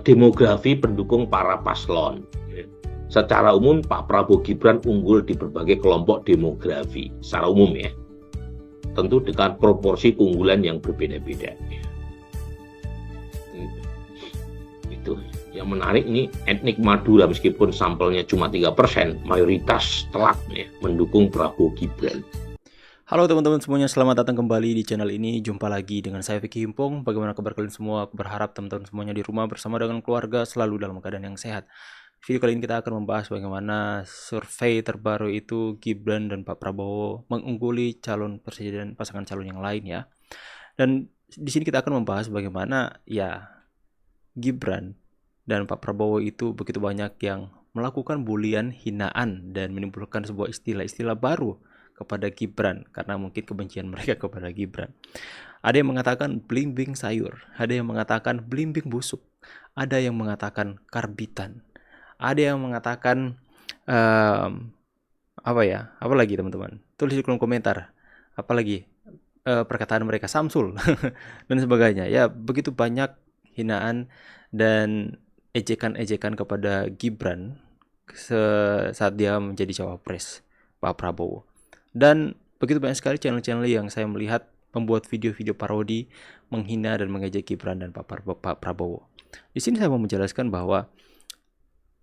demografi pendukung para paslon. Secara umum Pak Prabowo Gibran unggul di berbagai kelompok demografi secara umum ya. Tentu dengan proporsi keunggulan yang berbeda-beda. Itu yang menarik ini etnik Madura, meskipun sampelnya cuma 3%, mayoritas telak ya, mendukung Prabowo Gibran. Halo teman-teman semuanya, selamat datang kembali di channel ini. Jumpa lagi dengan saya Vicky Himpong. Bagaimana kabar kalian semua? Aku berharap teman-teman semuanya di rumah bersama dengan keluarga selalu dalam keadaan yang sehat. Video kali ini kita akan membahas bagaimana survei terbaru itu Gibran dan Pak Prabowo mengungguli calon presiden, pasangan calon yang lain ya. Dan di sini kita akan membahas bagaimana ya Gibran dan Pak Prabowo itu begitu banyak yang melakukan bulian, hinaan, dan menimbulkan sebuah istilah-istilah baru kepada Gibran karena mungkin kebencian mereka kepada Gibran. Ada yang mengatakan blimbing sayur, ada yang mengatakan blimbing busuk, ada yang mengatakan karbitan, ada yang mengatakan apa lagi teman-teman? Tulis di kolom komentar. Apalagi perkataan mereka Samsul dan sebagainya. Ya, begitu banyak hinaan dan ejekan-ejekan kepada Gibran saat dia menjadi cawapres Pak Prabowo. Dan begitu banyak sekali channel-channel yang saya melihat membuat video-video parodi menghina dan mengejek Gibran dan Pak Prabowo. Di sini saya mau menjelaskan bahwa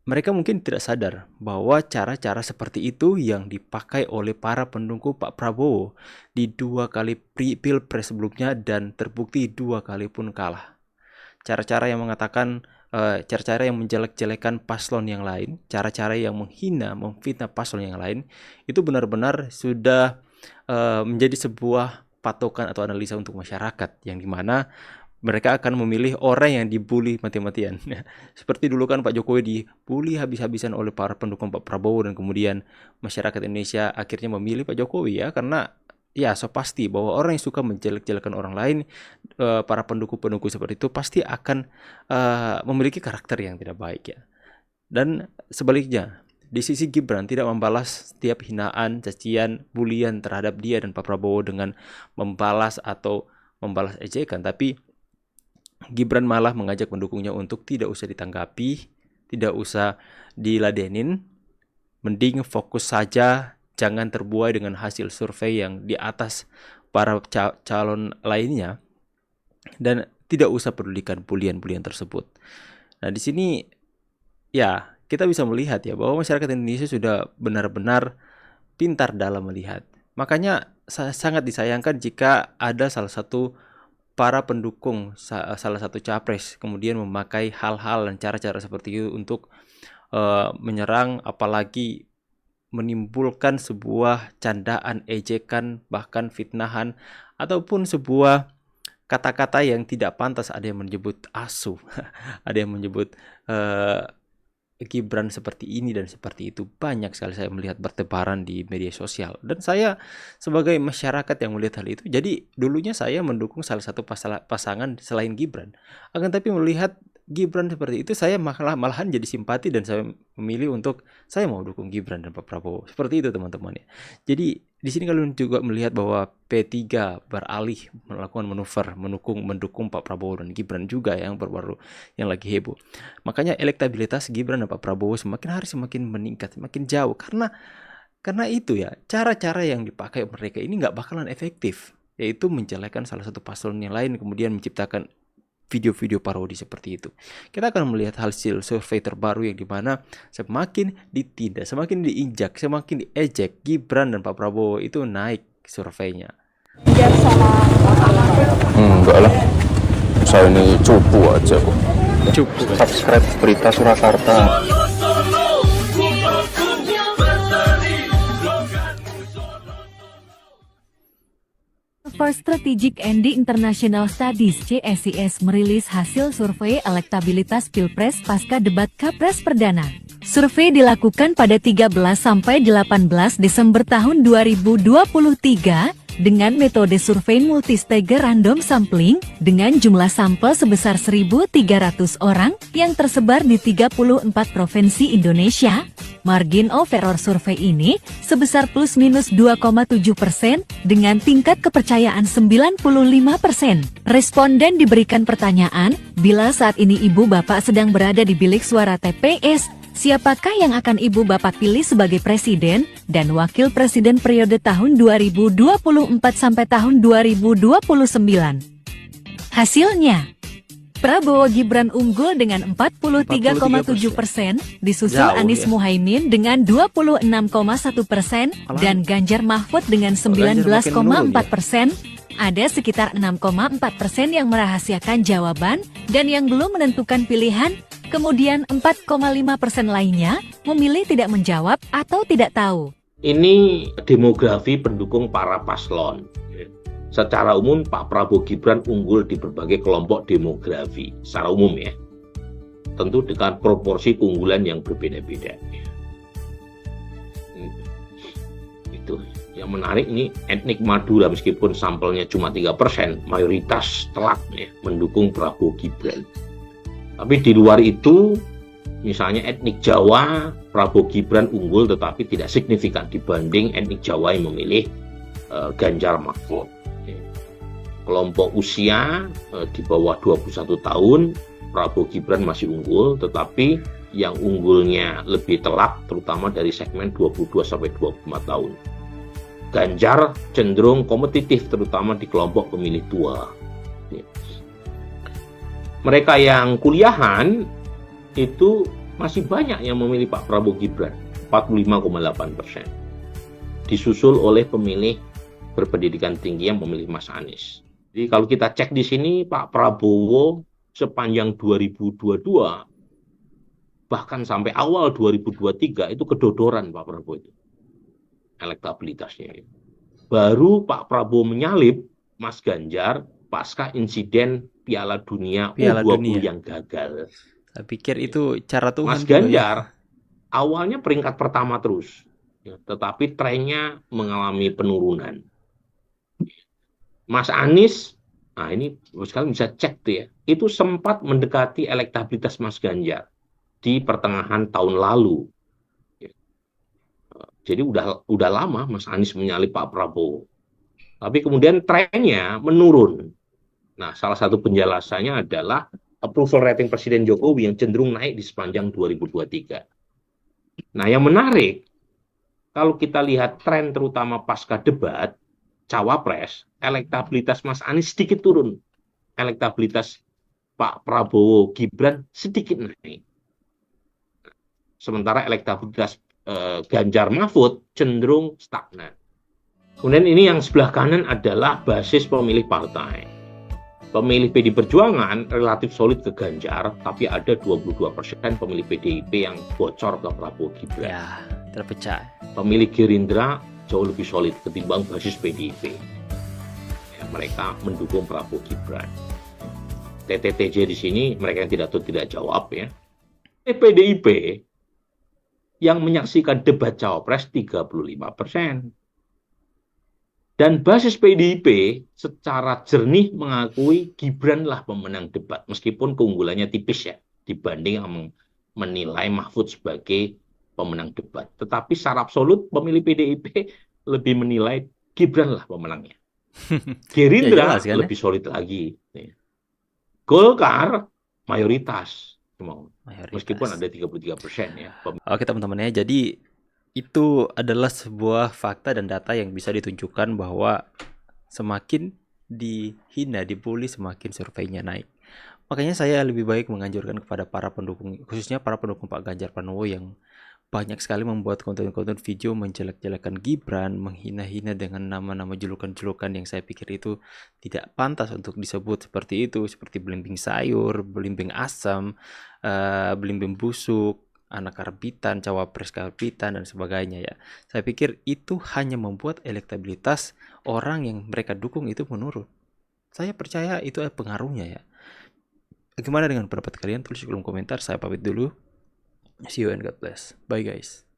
mereka mungkin tidak sadar bahwa cara-cara seperti itu yang dipakai oleh para pendukung Pak Prabowo di 2 kali pilpres sebelumnya dan terbukti 2 kali pun kalah. Cara-cara yang mengatakan cara-cara yang menjelek-jelekan paslon yang lain, cara-cara yang menghina, memfitnah paslon yang lain, itu benar-benar sudah menjadi sebuah patokan atau analisa untuk masyarakat, yang dimana mereka akan memilih orang yang dibully mati-matian. Seperti dulu kan Pak Jokowi dibully habis-habisan oleh para pendukung Pak Prabowo, dan kemudian masyarakat Indonesia akhirnya memilih Pak Jokowi ya, karena ya so pasti bahwa orang yang suka menjelek-jelekan orang lain, para pendukung-pendukung seperti itu pasti akan memiliki karakter yang tidak baik ya. Dan sebaliknya, di sisi Gibran tidak membalas setiap hinaan, cacian, bulian terhadap dia dan Pak Prabowo dengan membalas ejekan, tapi Gibran malah mengajak pendukungnya untuk tidak usah ditanggapi, tidak usah diladenin, mending fokus saja. Jangan terbuai dengan hasil survei yang di atas para calon lainnya, dan tidak usah pedulikan bulian-bulian tersebut. Nah, di sini ya kita bisa melihat ya bahwa masyarakat Indonesia sudah benar-benar pintar dalam melihat. Makanya sangat disayangkan jika ada salah satu para pendukung salah satu capres kemudian memakai hal-hal dan cara-cara seperti itu untuk menyerang, apalagi menimbulkan sebuah candaan, ejekan, bahkan fitnahan, ataupun sebuah kata-kata yang tidak pantas. Ada yang menyebut asu, ada yang menyebut Gibran seperti ini dan seperti itu. Banyak sekali saya melihat bertebaran di media sosial. Dan saya sebagai masyarakat yang melihat hal itu, jadi dulunya saya mendukung salah satu pasangan selain Gibran. Akan tapi melihat Gibran seperti itu, saya malahan jadi simpati dan saya memilih untuk saya mau dukung Gibran dan Pak Prabowo. Seperti itu teman-teman ya. Jadi di sini kalian juga melihat bahwa P3 beralih melakukan manuver mendukung Pak Prabowo dan Gibran juga yang baru-baru yang lagi heboh. Makanya elektabilitas Gibran dan Pak Prabowo semakin hari semakin meningkat, semakin jauh karena itu ya, cara-cara yang dipakai mereka ini nggak bakalan efektif, yaitu menjelekkan salah satu paslon yang lain kemudian menciptakan video-video parodi seperti itu. Kita akan melihat hasil survei terbaru yang dimana semakin ditindas, semakin diinjak, semakin diejek Gibran dan Pak Prabowo itu naik surveinya. Enggak lah, saya ini cupu aja kok. Cupu. Subscribe Berita Surakarta. For Strategic and International Studies (CSIS) merilis hasil survei elektabilitas Pilpres pasca debat Capres Perdana. Survei dilakukan pada 13 sampai 18 Desember tahun 2023 dengan metode survei multistage random sampling dengan jumlah sampel sebesar 1.300 orang yang tersebar di 34 provinsi Indonesia. Margin of error survei ini sebesar plus minus 2,7% dengan tingkat kepercayaan 95%. Responden diberikan pertanyaan, bila saat ini ibu bapak sedang berada di bilik suara TPS, siapakah yang akan ibu bapak pilih sebagai presiden dan wakil presiden periode tahun 2024 sampai tahun 2029? Hasilnya, Prabowo Gibran unggul dengan 43,7%, disusul Jauh, Anies ya. Muhaimin dengan 26,1% dan Ganjar Mahfud dengan 19,4%. Ada sekitar 6,4% yang merahasiakan jawaban dan yang belum menentukan pilihan. Kemudian 4,5% lainnya memilih tidak menjawab atau tidak tahu. Ini demografi pendukung para paslon. Secara umum Pak Prabowo Gibran unggul di berbagai kelompok demografi secara umum ya. Tentu dengan proporsi keunggulan yang berbeda-beda. Itu yang menarik ini etnik Madura meskipun sampelnya cuma 3%, mayoritas telak ya, mendukung Prabowo Gibran. Tapi di luar itu misalnya etnik Jawa, Prabowo Gibran unggul tetapi tidak signifikan dibanding etnik Jawa yang memilih Ganjar Mahfud. Kelompok usia di bawah 21 tahun, Prabowo Gibran masih unggul, tetapi yang unggulnya lebih telak, terutama dari segmen 22-24 tahun. Ganjar cenderung kompetitif, terutama di kelompok pemilih tua. Mereka yang kuliahan, itu masih banyak yang memilih Pak Prabowo Gibran, 45,8%. Disusul oleh pemilih berpendidikan tinggi yang memilih Mas Anies. Jadi kalau kita cek di sini Pak Prabowo sepanjang 2022 bahkan sampai awal 2023 itu kedodoran Pak Prabowo itu elektabilitasnya. Baru Pak Prabowo menyalip Mas Ganjar pasca insiden Piala Dunia U20 yang gagal. Saya pikir itu cara Tuhan. Mas Ganjar awalnya peringkat pertama terus, tetapi trennya mengalami penurunan. Mas Anies, nah ini sekalian bisa cek tuh ya, itu sempat mendekati elektabilitas Mas Ganjar di pertengahan tahun lalu. Jadi udah lama Mas Anies menyalip Pak Prabowo. Tapi kemudian trennya menurun. Nah, salah satu penjelasannya adalah approval rating Presiden Jokowi yang cenderung naik di sepanjang 2023. Nah, yang menarik, kalau kita lihat tren terutama pasca debat, Cawapres, elektabilitas Mas Anies sedikit turun. Elektabilitas Pak Prabowo Gibran sedikit naik. Sementara elektabilitas Ganjar Mahfud cenderung stagnan. Kemudian ini yang sebelah kanan adalah basis pemilih partai. Pemilih PD Perjuangan relatif solid ke Ganjar, tapi ada 22% pemilih PDIP yang bocor ke Prabowo Gibran. Ya, terpecah. Pemilih Gerindra jauh lebih solid ketimbang basis PDIP. Ya, mereka mendukung Prabowo Gibran. TTTJ di sini mereka yang tidak jawab ya. PDIP yang menyaksikan debat Cawapres 35%. Dan basis PDIP secara jernih mengakui Gibranlah pemenang debat meskipun keunggulannya tipis ya dibanding yang menilai Mahfud sebagai pemenang debat. Tetapi secara absolut pemilih PDIP lebih menilai Gibranlah pemenangnya. Gerindra ya, jelas, kan, lebih solid lagi. Golkar mayoritas. Meskipun ada 33% ya. Oke teman-teman ya, jadi itu adalah sebuah fakta dan data yang bisa ditunjukkan bahwa semakin dihina, dibully, semakin surveinya naik. Makanya saya lebih baik menganjurkan kepada para pendukung, khususnya para pendukung Pak Ganjar Pranowo yang banyak sekali membuat konten-konten video menjelek-jelekan Gibran, menghina-hina dengan nama-nama julukan-julukan yang saya pikir itu tidak pantas untuk disebut seperti itu, seperti belimbing sayur, belimbing asam, belimbing busuk, anak karbitan, cawapres karbitan, dan sebagainya ya. Saya pikir itu hanya membuat elektabilitas orang yang mereka dukung itu menurun. Saya percaya itu ada pengaruhnya ya. Bagaimana dengan pendapat kalian? Tulis di kolom komentar. Saya pamit dulu. See you and God bless. Bye guys.